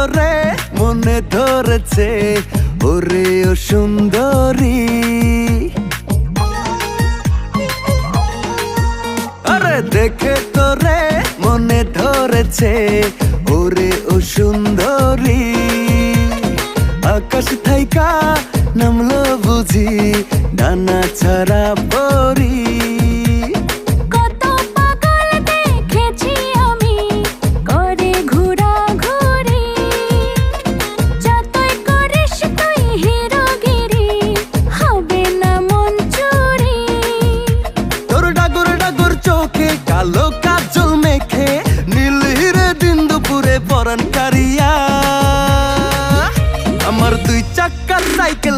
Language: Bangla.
তোরে মনে ধরেছে ওরে ও সুন্দরী। আরে দেখে তোরে মনে ধরেছে ওরে ও সুন্দরী। আকাশ থাইকা নামলো বুঝি ডানা ছাড়া পরি। কত পাগল দেখেছি আমি করে ঘোরাঘুরি, যতই করিস তুই হিরোগিরি হবে না মন চুরি। তোর ডাগর ডাগর চোখে কালো কাজল মেখে নীল হিরে দিন দুপুরে পরান কারিয়া। আমার দুই চাক্কার সাইকেল